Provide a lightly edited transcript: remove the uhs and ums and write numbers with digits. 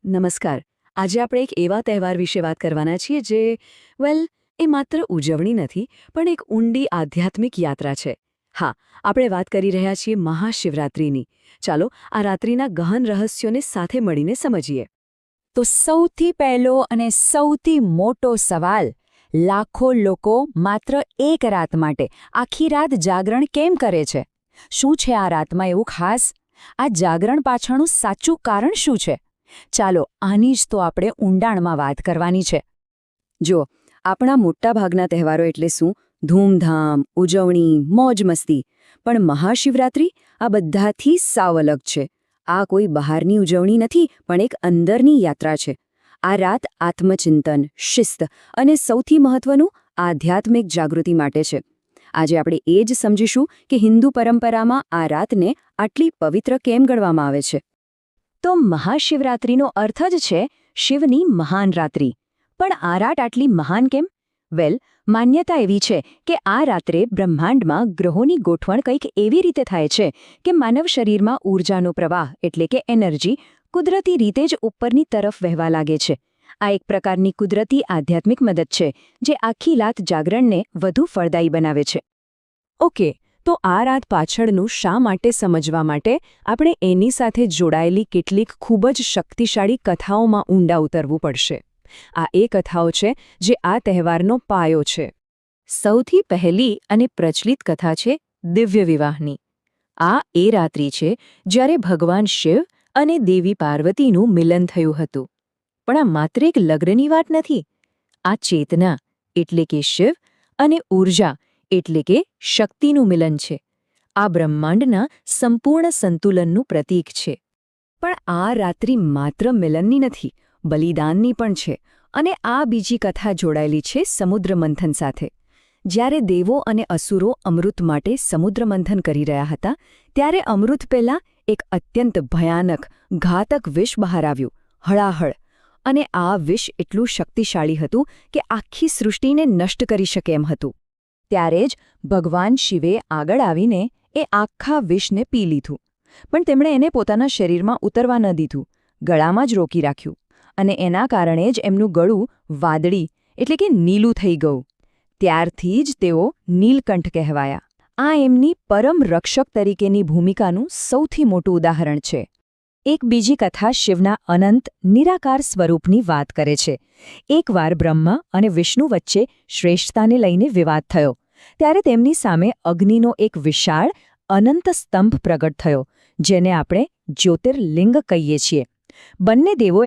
નમસ્કાર. આજે આપણે એક એવા તહેવાર વિશે વાત કરવાના છીએ જે એ માત્ર ઉજવણી નથી પણ એક ઊંડી આધ્યાત્મિક યાત્રા છે. હા, આપણે વાત કરી રહ્યા છીએ મહાશિવરાત્રિની. ચાલો આ રાત્રિના ગહન રહસ્યોને સાથે મળીને સમજીએ. તો સૌથી પહેલો અને સૌથી મોટો સવાલ, લાખો લોકો માત્ર એક રાત માટે આખી રાત જાગરણ કેમ કરે છે? શું છે આ રાતમાં એવું ખાસ? આ જાગરણ પાછળનું સાચું કારણ શું છે? ચાલો આની જ તો આપણે ઊંડાણમાં વાત કરવાની છે. જો આપણા મોટાભાગના તહેવારો એટલે શું? ધૂમધામ, ઉજવણી, મોજ મસ્તી. પણ મહાશિવરાત્રિ આ બધાથી સાવ અલગ છે. આ કોઈ બહારની ઉજવણી નથી પણ એક અંદરની યાત્રા છે. આ રાત આત્મચિંતન, શિસ્ત અને સૌથી મહત્વનું આધ્યાત્મિક જાગૃતિ માટે છે. આજે આપણે એ જ સમજીશું કે હિન્દુ પરંપરામાં આ રાતને આટલી પવિત્ર કેમ ગણવામાં આવે છે. તો મહાશિવરાત્રિનો અર્થ જ છે શિવની મહાન રાત્રિ. પણ આ રાત આટલી મહાન કેમ? માન્યતા એવી છે કે આ રાત્રે બ્રહ્માંડમાં ગ્રહોની ગોઠવણ કંઈક એવી રીતે થાય છે કે માનવ શરીરમાં ઊર્જાનો પ્રવાહ એટલે કે એનર્જી કુદરતી રીતે જ ઉપરની તરફ વહેવા લાગે છે. આ એક પ્રકારની કુદરતી આધ્યાત્મિક મદદ છે જે આખી રાત જાગરણને વધુ ફળદાયી બનાવે છે. ઓકે, તો આ રાત પાછળનું શા માટે સમજવા માટે આપણે એની સાથે જોડાયેલી કેટલીક ખૂબ જ શક્તિશાળી કથાઓમાં ઊંડા ઉતરવું પડશે. આ એ કથાઓ છે જે આ તહેવારનો પાયો છે. સૌથી પહેલી અને પ્રચલિત કથા છે દિવ્ય વિવાહની. આ એ રાત્રિ છે જ્યારે ભગવાન શિવ અને દેવી પાર્વતીનું મિલન થયું હતું. પણ આ માત્ર એક લગ્નની વાત નથી. આ ચેતના એટલે કે શિવ અને ઊર્જા એટલે કે શક્તિનું મિલન છે. આ બ્રહ્માંડના સંપૂર્ણ સંતુલનનું પ્રતીક છે. પણ આ રાત્રિ માત્ર મિલનની નથી, બલિદાનની પણ છે. અને આ બીજી કથા જોડાયેલી છે સમુદ્ર મંથન સાથે. જ્યારે દેવો અને અસુરો અમૃત માટે સમુદ્ર મંથન કરી રહ્યા હતા ત્યારે અમૃત પહેલાં એક અત્યંત ભયાનક, ઘાતક વિષ બહાર આવ્યું, હળાહળ. અને આ વિષ એટલું શક્તિશાળી હતું કે આખી સૃષ્ટિને નષ્ટ કરી શકે એમ હતું. ત્યારે જ ભગવાન શિવે આગળ આવીને એ આખા વિષને પી લીધું. પણ તેમણે એને પોતાના શરીરમાં ઉતરવા ન દીધું, ગળામાં જ રોકી રાખ્યું. અને એના કારણે જ એમનું ગળું વાદળી એટલે કે નીલું થઈ ગયું. ત્યારથી જ તેઓ નીલકંઠ કહેવાયા. આ એમની પરમ રક્ષક તરીકેની ભૂમિકાનું સૌથી મોટું ઉદાહરણ છે. એક બીજી કથા શિવના અનંત, નિરાકાર સ્વરૂપની વાત કરે છે. એકવાર બ્રહ્મા અને વિષ્ણુ વચ્ચે શ્રેષ્ઠતાને લઈને વિવાદ થયો. ત્યારે તેમની સામે અગ્નિનો એક વિશાળ, અનંત સ્તંભ પ્રગટ થયો, જેને આપણે જ્યોતિર્લિંગ કહીએ છીએ. બંને દેવો